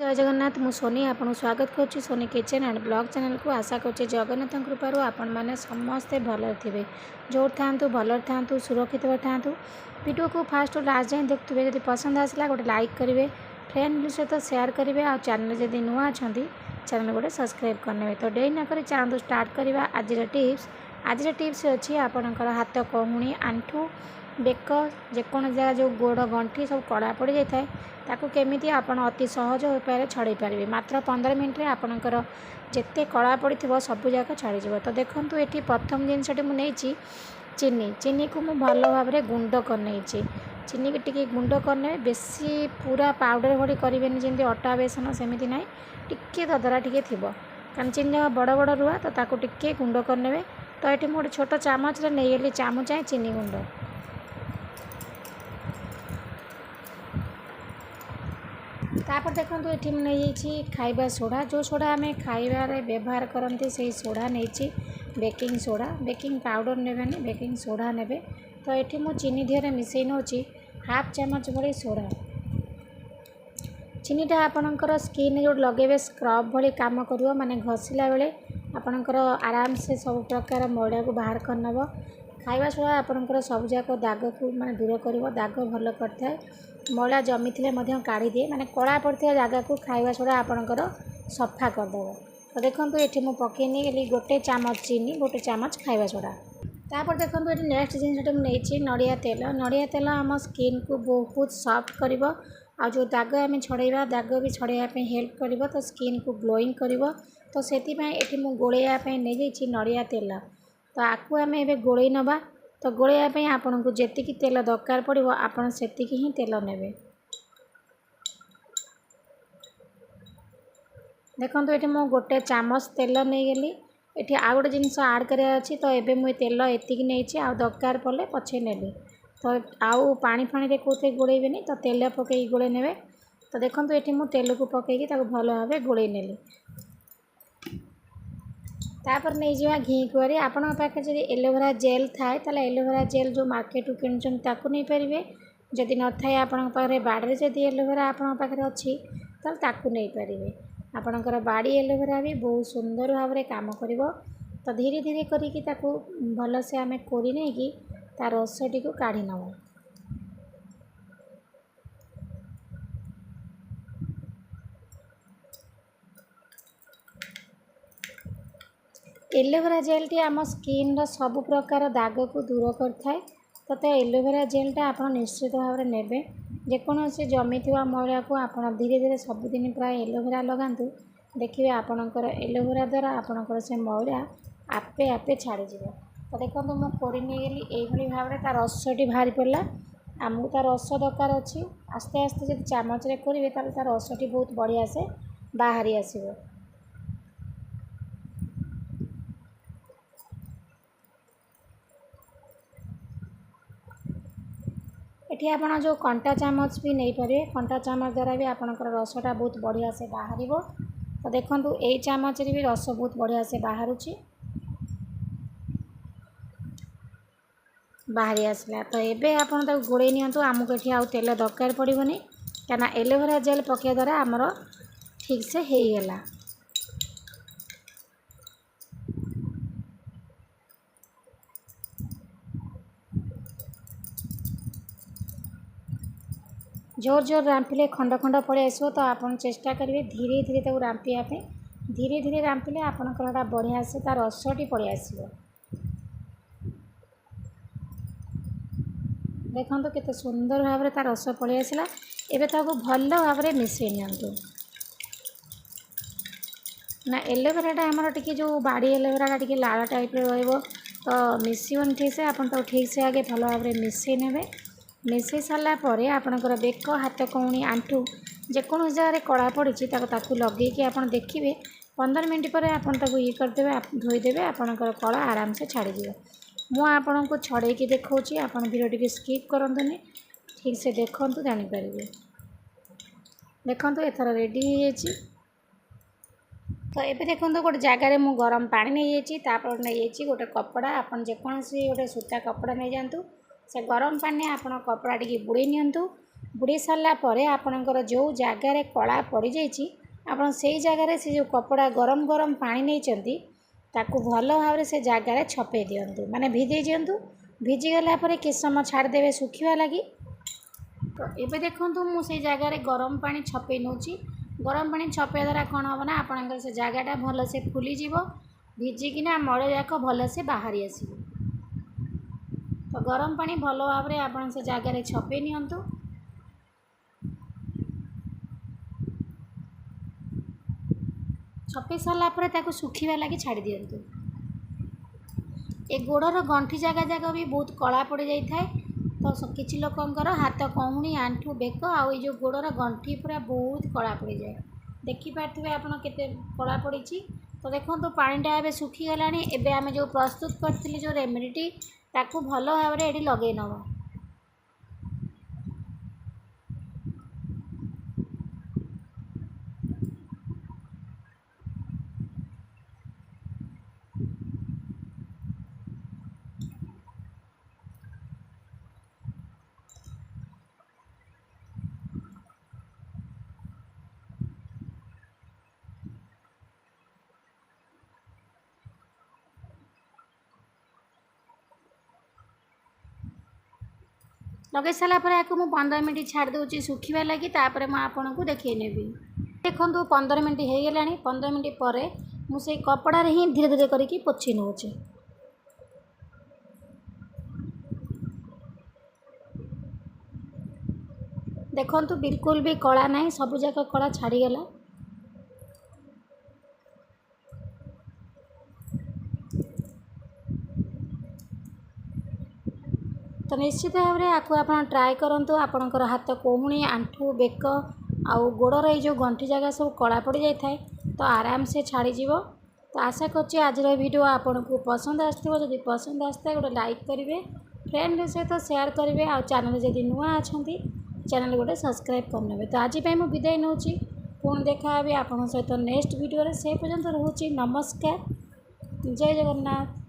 जय जगन्नाथ मु सोनी आपन स्वागत करुच्ची Soni kitchen and blog channel को आशा कर जगन्नाथ कृपार आपण मैंने समस्ते भल थे जोर था भल था सुरक्षित था वीडियो को फास्ट लास्ट जाए देखुए जब पसंद आसला गोटे लाइक करेंगे फ्रेंड सहित शेयर करेंगे आ चैनल जब नुआ अच्छा चैनल गोटे सब्सक्राइब करने तो डे नक चलते स्टार्ट करवा आज टिप्स अच्छी आपणकर हाथ कहूणी आंठू बेक जेकोन जगह जो गोड़ गंठी सब कड़ा पड़ जाए ताकू केमिति आपण अति सहज उपाय छड़े पारे मात्र 15 मिनट में आपणकर जिते कड़ा पड़ी सब जाक छाड़ीज तो देखूँ ये प्रथम जिनसटी मुझे चीनी को मुझे भल भाव में गुंड करनी चीनी की टी गुंड करने बेसी पूरा पाउडर भड़ी करेंगे जमी अटा बेसन सेमती ना टिके ददरा टिके थी कारण चीनी जगह बड़ बड़ रुआ तो ताकू टिके गुंड करने तो ये गोटे छोट चामच नहीं गली चामचाए चीनी गुंड तापर देखो ये नहीं खाइबा सोडा जो सोडा आम खाइबार व्यवहार करते से सोडा नहीं बेकिंग सोडा बेकिंग पाउडर नेबेनी बेकिंग सोडा नेबे तो ये मुझे चीनी देहरे मिसई नौची हाफ चामच भली सोडा चीनीटा आपणकर स्किन जो लगे स्क्रब भली काम कर माने घषिला बेले आपणकर आराम से सब प्रकार मैला को बाहर करनब खाइबा सोडा आपणकर सबजाक दाग को माने दूर कर दाग भल करता मैला जमी थे काढ़ी दिए माने कड़ा पड़ता जगह को खाइबा सोडा आपणकर सफा करदेव तो देखो ये मुझे पकईनी गली गोटे चामच चीनी गोटे चामच खाइबा सोडा तापर देखो ये नेक्स्ट जिनटा मुझे नड़िया तेल आम स्किन को बहुत सॉफ्ट कर आ जो दाग आम छड़ेबा दाग भी छड़ाई हेल्प कर तो स्किन को ग्लोइंग कर तो से मुझे गोलैयापी नहीं जाइए नड़िया तेल तो आपको आम ए गोलई नवा तो गोलैयापी आपन को जी तेल दरकार पड़ो आपड़ से ही तेल ने देखो ये मुझे गोटे चामच तेल नहीं गली ये आउ गोटे जिनस आड करार अच्छी तो ये मुझे तेल एतिक नहीं आ दरकार पड़े पछे नेबी तो आउ पानी फाणी कौते गोड़ेबी तो तेल पकई गोड़े ने तो देखो ये मुझे तेल को पकईकी भल भाव गोड़े नेली तापर नहीं जा घी कुआरी आपण पाखे जब एलोवेरा जेल थाए तो एलोवेरा जेल जो मार्केट किणुन ताकू नहीं पारे जदि न थाए आपण पाखे बाड़े जदि एलोवेरा आपण पाखे अच्छी ताकू नहीं पारे आपणकर बाड़ी एलोवेरा भी बहुत सुंदर भाव में काम कर तो धीरे धीरे करी भल से आम कोरी नहीं कि तार रसटी को काढ़ी नब एलोवेरा जेल टी आम स्किन सब प्रकार दाग को दूर करता तो एलोवेरा जेलटा आप निश्चित भाव में नेबे जेकोसी जमी थी मैला को आप धीरे धीरे सबुदिन प्राय एलोवेरा लगातु देखिए आपणकर एलोवेरा द्वारा आपणकर से मैला आपे आपे छाड़ीज तो देखो मुझे कोरी नहीं गली यही भाव में तार रसटी बाहरी पड़ा आमको तार रस दरकार अच्छी आस्ते आस्ते जब चामच करेंगे तार रसटी बहुत बढ़िया से बाहरी आसो ये आप जो कंटा चामच भी नहीं पारे कंटा चामच द्वारा भी आपंकर रसटा बहुत बढ़िया से बाहर तो देखो यही चामच भी रस बहुत बढ़िया से बाहर बाहरी आसला तो ये आप गोड़े नियंतु आमको ये आउ तेल दरकार पड़ोनी क्या एलोवेरा जेल पकड़ा द्वारा आमर ठीक से होगला जोर जोर रांपिले खंड खंड पड़े आसो तो आप चेष्टा करेंगे धीरे धीरे रांपापी धीरे धीरे रांपिले आपंकर बढ़िया से तार रसटी पड़े आसो देखो केते सुंदर भाव में तार रस पड़े आसला एवं भल भाव में मिसई नियंतु ना एलोवेराटा आमर टी जो बाड़ी एलोवेरा टी लाल टाइप रो तो मिसवन ठीक से आप ठीक से आगे भल भाव में मिसई ने मिसई सारापर आपणकर बेक हाथ कौणी आंठू जेको जगह कड़ा पड़ी लगे आप देखिए 15 मिनट पर आप ये करदे धोईदेवे आपणकर कड़ा आराम से छाड़ीज मु आपण को छड़े देखा आप भिडियो टी स्किप करंतुनी ठीक से देखु जानीपर देखो एथर रेडी हो तो ये देखो गोटे जगार मु गरम पानी नहीं जापर नहीं गोटे कपड़ा आप जेकोसी गोटे सूता कपड़ा नहीं जातु से गरम पानी आप कपड़ा टी बुड़े नियंतु ବୁଡ଼ି ସାରିଲା ପରେ ଆପଣଙ୍କର ଯେଉଁ ଜାଗାରେ କଳା ପଡ଼ିଯାଇଛି ଆପଣ ସେଇ ଜାଗାରେ ସେ ଯେଉଁ କପଡ଼ା ଗରମ ଗରମ ପାଣି ନେଇଛନ୍ତି ତାକୁ ଭଲ ଭାବରେ ସେ ଜାଗାରେ ଛପେଇ ଦିଅନ୍ତୁ, ମାନେ ଭିଜେଇ ଦିଅନ୍ତୁ। ଭିଜିଗଲା ପରେ କିଛି ସମୟ ଛାଡ଼ିଦେବେ ଶୁଖିବା ଲାଗି। ତ ଏବେ ଦେଖନ୍ତୁ ମୁଁ ସେଇ ଜାଗାରେ ଗରମ ପାଣି ଛପେଇ ନେଉଛି। ଗରମ ପାଣି ଛପେଇବା ଦ୍ୱାରା କ'ଣ ହେବ ନା ଆପଣଙ୍କର ସେ ଜାଗାଟା ଭଲସେ ଫୁଲିଯିବ, ଭିଜିକିନା ମଳ ଯାକ ଭଲସେ ବାହାରି ଆସିବ। ତ ଗରମ ପାଣି ଭଲ ଭାବରେ ଆପଣ ସେ ଜାଗାରେ ଛପେଇ ନିଅନ୍ତୁ। ଛପେଇ ସାରିଲା ପରେ ତାକୁ ଶୁଖିବା ଲାଗି ଛାଡ଼ି ଦିଅନ୍ତୁ। ଏ ଗୋଡ଼ର ଗଣ୍ଠି ଜାଗା ବି ବହୁତ କଳା ପଡ଼ିଯାଇଥାଏ। ତ କିଛି ଲୋକଙ୍କର ହାତ କହୁଣି, ଆଣ୍ଠୁ, ବେକ ଆଉ ଏଇ ଯେଉଁ ଗୋଡ଼ର ଗଣ୍ଠି ପୁରା ବହୁତ କଳା ପଡ଼ିଯାଏ। ଦେଖିପାରୁଥିବେ ଆପଣ କେତେ କଳା ପଡ଼ିଛି। ତ ଦେଖନ୍ତୁ ପାଣିଟା ଏବେ ଶୁଖିଗଲାଣି। ଏବେ ଆମେ ଯେଉଁ ପ୍ରସ୍ତୁତ କରିଥିଲି ଯେଉଁ ରେମେଡ଼ିଟି ତାକୁ ଭଲ ଭାବରେ ଏଠି ଲଗେଇ ନେବା। ଲଗାଇ ସାରିଲା ପରେ ଆକୁ ମୁଁ 15 ମିନିଟ୍ ଛାଡ଼ି ଦେଉଛି ଶୁଖିବା ଲାଗି। ତାପରେ ମୁଁ ଆପଣଙ୍କୁ ଦେଖାଇ ନେବି। ଦେଖନ୍ତୁ 15 ମିନିଟ୍ ହେଇଗଲାଣି। 15 ମିନିଟ୍ ପରେ ମୁଁ ସେଇ କପଡ଼ାରେ ହିଁ ଧୀରେ ଧୀରେ କରିକି ପୋଛି ନେଉଛି। ଦେଖନ୍ତୁ ବିଲକୁଲ ବି କଳା ନାହିଁ, ସବୁଯାକ କଳା ଛାଡ଼ିଗଲା। ତ ନିଶ୍ଚିତ ଭାବରେ ଆକୁ ଆପଣ ଟ୍ରାଏ କରନ୍ତୁ। ଆପଣଙ୍କର ହାତ କହୁଣି, ଆଣ୍ଠୁ, ବେକ ଆଉ ଗୋଡ଼ର ଏଇ ଯେଉଁ ଗଣ୍ଠି ଜାଗା ସବୁ କଳା ପଡ଼ିଯାଇଥାଏ ତ ଆରାମସେ ଛାଡ଼ିଯିବ। ତ ଆଶା କରୁଛି ଆଜିର ଭିଡ଼ିଓ ଆପଣଙ୍କୁ ପସନ୍ଦ ଆସିଥିବ। ଯଦି ପସନ୍ଦ ଆସିଥାଏ ଗୋଟେ ଲାଇକ୍ କରିବେ, ଫ୍ରେଣ୍ଡଙ୍କ ସହିତ ସେୟାର କରିବେ, ଆଉ ଚ୍ୟାନେଲ୍ ଯଦି ନୂଆ ଅଛନ୍ତି ଚ୍ୟାନେଲ୍ ଗୋଟେ ସବସ୍କ୍ରାଇବ୍ କରିନେବେ। ତ ଆଜି ପାଇଁ ମୁଁ ବିଦାୟ ନେଉଛି। ପୁଣି ଦେଖା ହେବି ଆପଣଙ୍କ ସହିତ ନେକ୍ସଟ ଭିଡ଼ିଓରେ। ସେ ପର୍ଯ୍ୟନ୍ତ ରହୁଛି। ନମସ୍କାର, ଜୟ ଜଗନ୍ନାଥ।